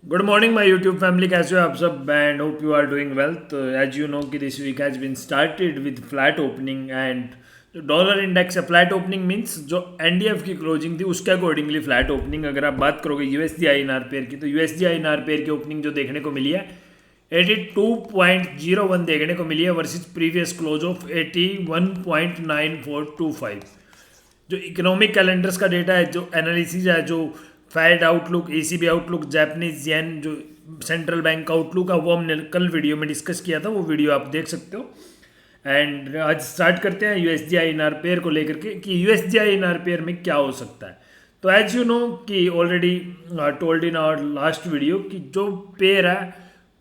Good morning my YouTube family, कैसे हो आप सब? And hope you are doing well. तो एज यू नो कि this week has been started with flat opening and जो dollar index है, flat opening means जो NDF की क्लोजिंग थी उसके अकॉर्डिंगली फ्लैट ओपनिंग। अगर आप बात करोगे यूएसडी आईएनआर पेयर की, तो यूएसडी आईएनआर पेयर की ओपनिंग जो देखने को मिली है 82.01 देखने को मिली है वर्सेस प्रीवियस क्लोज ऑफ 81.9425। जो इकोनॉमिक कैलेंडर्स का डेटा है, जो एनालिसिस है, जो Fed outlook, ACB outlook, Japanese yen, जो सेंट्रल बैंक का आउटलुक है, वो हमने कल वीडियो में डिस्कस किया था, वो वीडियो आप देख सकते हो। एंड आज स्टार्ट करते हैं यूएसडी आईएनआर पेयर को लेकर के कि यूएसडी आईएनआर पेयर में क्या हो सकता है। तो एज यू नो कि already told in our last video कि जो पेयर है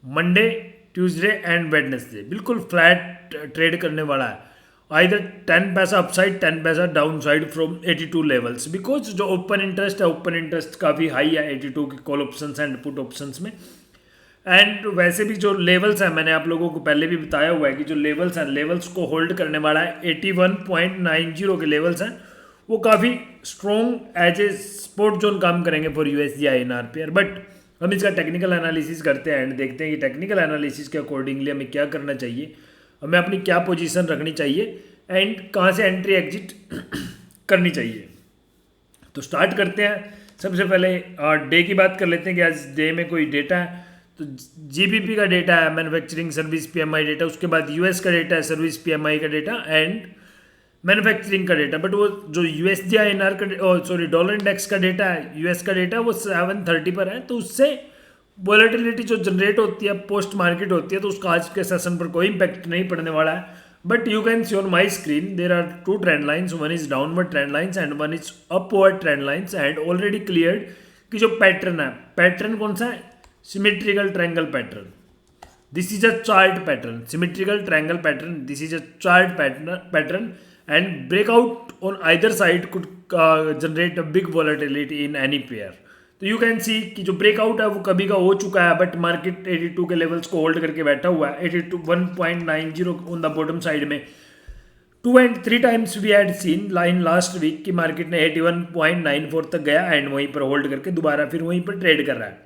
मंडे, ट्यूसडे एंड वेडनेसडे बिल्कुल फ्लैट ट्रेड करने वाला है। Either 10 paisa upside, 10 paisa down side from 82 levels, because जो ओपन इंटरेस्ट है, ओपन इंटरेस्ट काफ़ी हाई है 82 के call options and put options में। एंड वैसे भी जो लेवल्स हैं, मैंने आप लोगों को पहले भी बताया हुआ है कि जो लेवल्स हैं, लेवल्स को होल्ड करने वाला है 81.90 के लेवल्स हैं, वो काफ़ी strong as a support zone काम करेंगे for USD INR pair. But हम इसका टेक्निकल एनालिसिस करते हैं एंड देखते हैं कि टेक्निकल एनालिसिस के अकॉर्डिंगली हमें क्या करना चाहिए, हमें अपनी क्या पोजीशन रखनी चाहिए एंड कहाँ से एंट्री एग्जिट करनी चाहिए। तो स्टार्ट करते हैं। सबसे पहले डे की बात कर लेते हैं कि आज डे में कोई डेटा है। तो जीबीपी का डेटा है, मैन्युफैक्चरिंग सर्विस पीएमआई डेटा, उसके बाद यूएस का डेटा है, सर्विस पीएमआई का डेटा एंड मैन्युफैक्चरिंग का डेटा। बट वो जो यूएसडी आईएनआर का सॉरी डॉलर इंडेक्स का डेटा है, यूएस का डेटा, वो 730 पर है। तो उससे वॉलेटिलिटी जो जनरेट होती है, पोस्ट मार्केट होती है, तो उसका आज के सेशन पर कोई इम्पैक्ट नहीं पड़ने वाला है। But you can see on my screen there are two trend lines, one is downward trend lines and one is upward trend lines and already cleared कि जो पैटर्न है, पैटर्न कौन सा है? Symmetrical triangle pattern. This is a chart pattern, symmetrical triangle pattern, this is a chart pattern and breakout on either side could generate a big volatility in any pair. तो you can सी कि जो breakout है वो कभी का हो चुका है, बट मार्केट 82 के लेवल्स को होल्ड करके बैठा हुआ है। 82 1.90 ऑन द बॉटम साइड में 2 and 3 times we had seen line last week कि मार्केट ने 81.94 तक गया एंड वहीं पर होल्ड करके दोबारा फिर वहीं पर ट्रेड कर रहा है।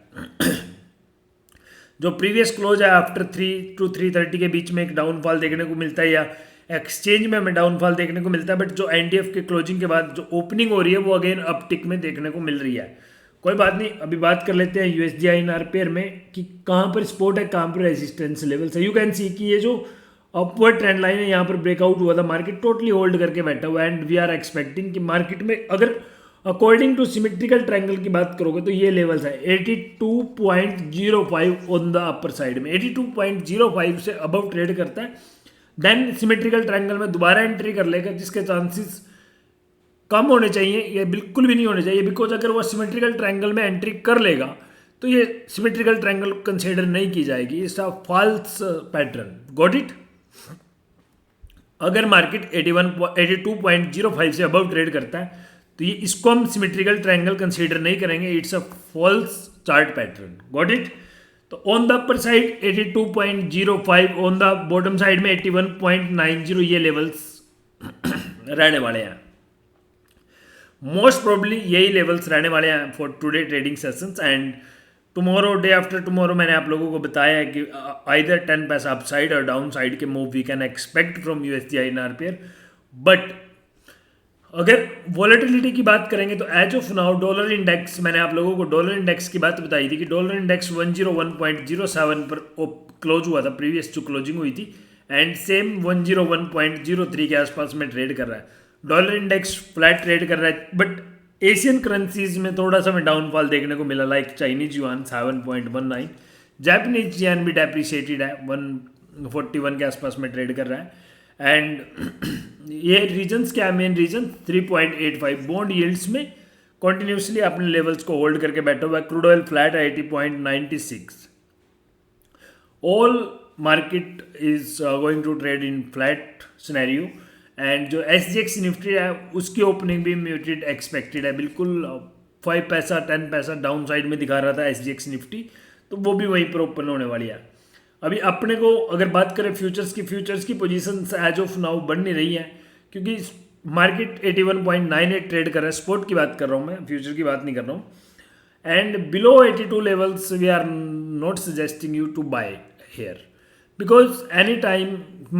जो प्रीवियस क्लोज है आफ्टर 3 to 3:30 के बीच में एक डाउनफॉल देखने को मिलता है, या एक्सचेंज में हमें डाउनफॉल देखने को मिलता है। बट जो एनडीएफ के क्लोजिंग के बाद जो ओपनिंग हो रही है वो अगेन अपटिक में देखने को मिल रही है। कोई बात नहीं, अभी बात कर लेते हैं यूएसडी आईएनआर पेयर में कि कहाँ पर सपोर्ट है, कहाँ पर रेजिस्टेंस लेवल है। यू कैन सी कि ये जो अपवर्ड ट्रेंड लाइन है, यहाँ पर ब्रेकआउट हुआ था, मार्केट टोटली होल्ड करके बैठा हुआ है एंड वी आर एक्सपेक्टिंग कि मार्केट में अगर अकॉर्डिंग टू सिमेट्रिकल ट्रायंगल की बात करोगे तो ये लेवल्स है 82.05 ऑन द अपर साइड में। 82.05 से अबव ट्रेड करता है देन सिमेट्रिकल ट्रायंगल में दोबारा एंट्री कर लेगा, जिसके चांसेस कम होने चाहिए, ये बिल्कुल भी नहीं होने चाहिए। बिकॉज अगर वो सिमेट्रिकल ट्रायंगल में एंट्री कर लेगा तो ये सिमेट्रिकल ट्रायंगल कंसीडर नहीं की जाएगी, it's a false pattern. Got it? अगर मार्केट 82.05 से अबव ट्रेड करता है तो ये इसको हम सिमेट्रिकल ट्रायंगल कंसीडर नहीं करेंगे, it's a false chart pattern. Got it? तो on the upper side 82.05, on the bottom side में 81.90 ये लेवल्स रहने वाले हैं। मोस्ट प्रोबेबली यही लेवल्स रहने वाले हैं for today trading sessions and tomorrow, day after tomorrow मैंने आप लोगों को बताया है कि आइदर 10 पैसा अपसाइड और डाउन साइड के move we can expect from USD INR pair. But अगर वॉलेटिलिटी की बात करेंगे तो as of now dollar index, मैंने आप लोगों को डॉलर इंडेक्स की बात बताई थी कि डॉलर इंडेक्स 101.07 पर क्लोज हुआ था, प्रीवियस जो क्लोजिंग हुई थी, एंड सेम 101.03 के आसपास में ट्रेड कर रहा है। डॉलर इंडेक्स फ्लैट ट्रेड कर रहा है, बट एशियन करेंसीज में थोड़ा सा में डाउनफॉल देखने को मिला, like Chinese yuan 7.19, Japanese yen भी डेप्रिशिएटेड है, 141 के आसपास में ट्रेड कर रहा है। एंड ये रीजन्स क्या है? मेन रीजन 3.85 बॉन्ड यील्ड्स में कॉन्टिन्यूसली अपने लेवल्स को होल्ड करके बैठा हुआ है। क्रूड ऑयल फ्लैट है 80.96। All market is going to trade in flat scenario and जो SGX निफ्टी है उसकी ओपनिंग भी म्यूटेड एक्सपेक्टेड है। बिल्कुल 5 पैसा 10 पैसा डाउन साइड में दिखा रहा था SGX निफ्टी, तो वो भी वहीं पर ओपन होने वाली है। अभी अपने को अगर बात करें फ्यूचर्स की पोजीशन एज ऑफ नाउ बढ़ नहीं रही है, क्योंकि मार्केट 81.98 ट्रेड कर रहा है। स्पॉट की बात कर रहा हूँ मैं, फ्यूचर की बात नहीं कर रहा हूँ। and below 82 levels we are not suggesting you to buy here, because anytime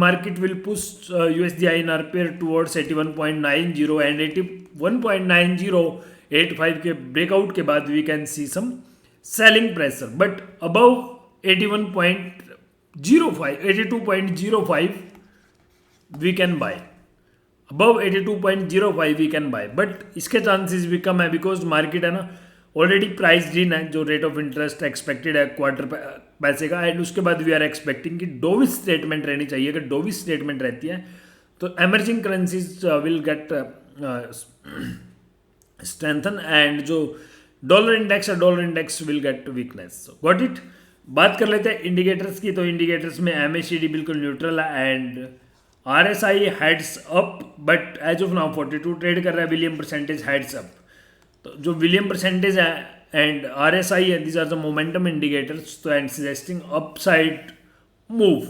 market will push USD INR pair towards 81.90 and 81.9085 के breakout के बाद we can see some selling pressure, but above 82.05 we can buy, above 82.05 we can buy, but इसके chances भी कम है because market है ना already price in है, जो रेट ऑफ इंटरेस्ट एक्सपेक्टेड है क्वार्टर पैसे का, एंड उसके बाद वी आर एक्सपेक्टिंग कि डोविश स्टेटमेंट रहनी चाहिए। अगर डोविश स्टेटमेंट रहती है तो emerging currencies will get strengthen, and जो डॉलर इंडेक्स है dollar index will get weakness. Got it. बात कर लेते हैं इंडिकेटर्स की, तो इंडिकेटर्स में MACD बिल्कुल न्यूट्रल है and RSI heads up, but as of now 42 trade कर रहा है, विलियम परसेंटेज हेड्स अप। तो जो विलियम परसेंटेज है एंड RSI है, these are the momentum indicators, तो and suggesting upside move,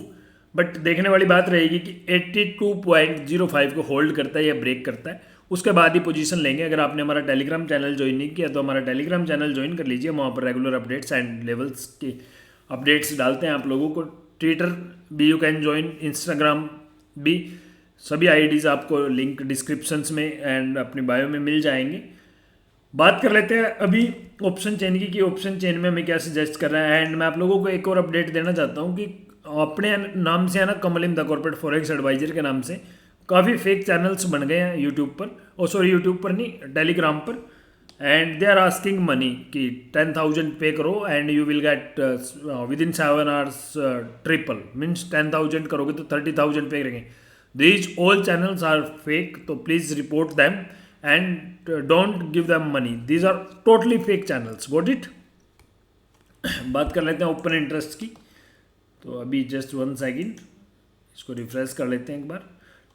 but देखने वाली बात रहेगी कि 82.05 को होल्ड करता है या ब्रेक करता है, उसके बाद ही पोजीशन लेंगे। अगर आपने हमारा टेलीग्राम चैनल ज्वाइन नहीं किया तो हमारा टेलीग्राम चैनल ज्वाइन कर लीजिए, वहाँ पर रेगुलर अपडेट्स एंड लेवल्स के अपडेट्स डालते हैं आप लोगों को। ट्विटर भी यू कैन ज्वाइन, इंस्टाग्राम भी, सभी IDs आपको लिंक डिस्क्रिप्शंस में एंड अपनी बायो में मिल जाएंगे। बात कर लेते हैं अभी ऑप्शन चेन की कि ऑप्शन चेन में हमें क्या सजेस्ट कर रहा है, एंड मैं आप लोगों को एक और अपडेट देना चाहता हूँ कि अपने नाम से है ना, कमलिम द कॉर्पोरेट फॉरेक्स एडवाइजर के नाम से काफ़ी फेक चैनल्स बन गए हैं यूट्यूब पर, और सॉरी यूट्यूब पर नहीं, टेलीग्राम पर, and they are asking money कि 10,000 पे करो and you will get within 7 hours triple, means 10,000 करोगे तो 30,000 पे करेंगे। These all channels are fake, तो please report them and don't give them money, these are totally fake channels, got it। बात कर लेते हैं open interest की, तो अभी जस्ट 1 सेकेंड इसको रिफ्रेश कर लेते हैं एक बार।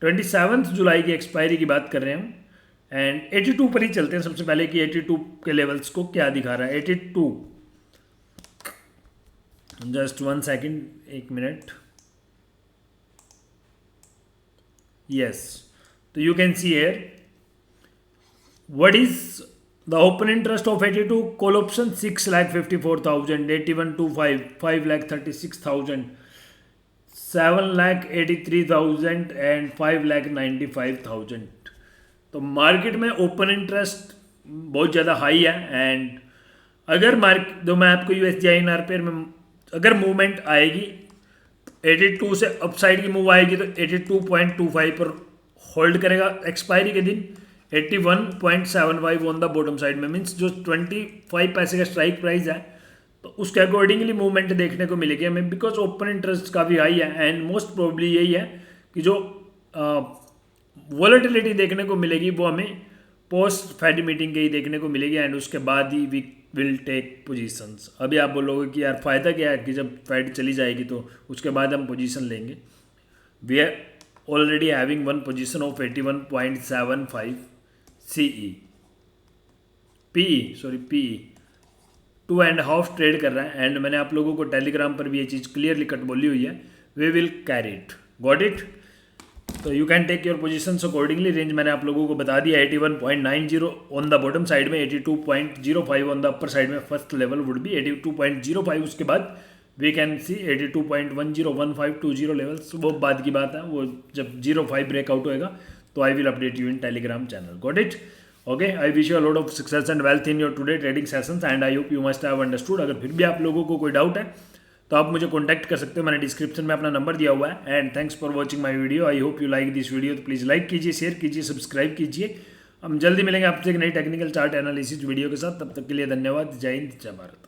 27 जुलाई की एक्सपायरी की बात कर रहे हैं हम, एंड 82 पर ही चलते हैं सबसे पहले कि 82 के लेवल्स को क्या दिखा रहा है। 82, जस्ट 1 सेकेंड, 1 मिनट, यस, तो you can see here what is the open interest of 82 call option, 6,54,000, 8125, 5,36,000, 7,83,000 and 5,95,000। तो मार्केट में ओपन इंटरेस्ट बहुत ज़्यादा हाई है, एंड अगर मार्केट तो मैं आपको USD INR पेयर में अगर मूवमेंट आएगी 82 से अपसाइड की मूव आएगी तो 82.25 पर होल्ड करेगा एक्सपायरी के दिन, 81.75 ऑन द बॉटम साइड में, मीन्स जो 25 पैसे का स्ट्राइक प्राइस है तो उसके अकॉर्डिंगली मूवमेंट देखने को मिलेगी हमें, बिकॉज ओपन इंटरेस्ट काफ़ी हाई है, एंड मोस्ट प्रोबेबली यही है कि जो वॉलेटिलिटी देखने को मिलेगी वो हमें पोस्ट फेड मीटिंग के ही देखने को मिलेगी, एंड उसके बाद ही वी विल टेक पोजीशंस। अभी आप बोलोगे कि यार फ़ायदा क्या है कि जब फेड चली जाएगी तो उसके बाद हम पोजीशन लेंगे। We are already having one position of 81.75 CE, PE 2.5 trade कर रहा है, एंड मैंने आप लोगों को टेलीग्राम पर भी ये चीज़ क्लियरली कट बोली हुई है, we will carry it, got it. तो you can take your positions accordingly. Range मैंने आप लोगों को बता दिया, 81.90 ऑन द बॉटम साइड में, 82.05 ऑन द अपर साइड में, फर्स्ट लेवल वुड बी 82.05, उसके बाद वी कैन सी 82.101520 लेवल्स, वो बाद की बात है, वो जब 05 ब्रेकआउट होएगा तो I will update you in Telegram channel, got it. Okay, I wish you a lot of success and wealth in your today trading sessions, and I hope you must have understood. अगर फिर भी आप लोगों को कोई doubt है तो आप मुझे कॉन्टैक्ट कर सकते हो, मैंने डिस्क्रिप्शन में अपना नंबर दिया हुआ है। And thanks for watching my video, I hope you like this video, तो प्लीज़ लाइक कीजिए, शेयर कीजिए, सब्सक्राइब कीजिए। हम जल्दी मिलेंगे आपसे एक नई टेक्निकल चार्ट एनालिसिस वीडियो के साथ, तब तक के लिए धन्यवाद। जय हिंद, जय भारत।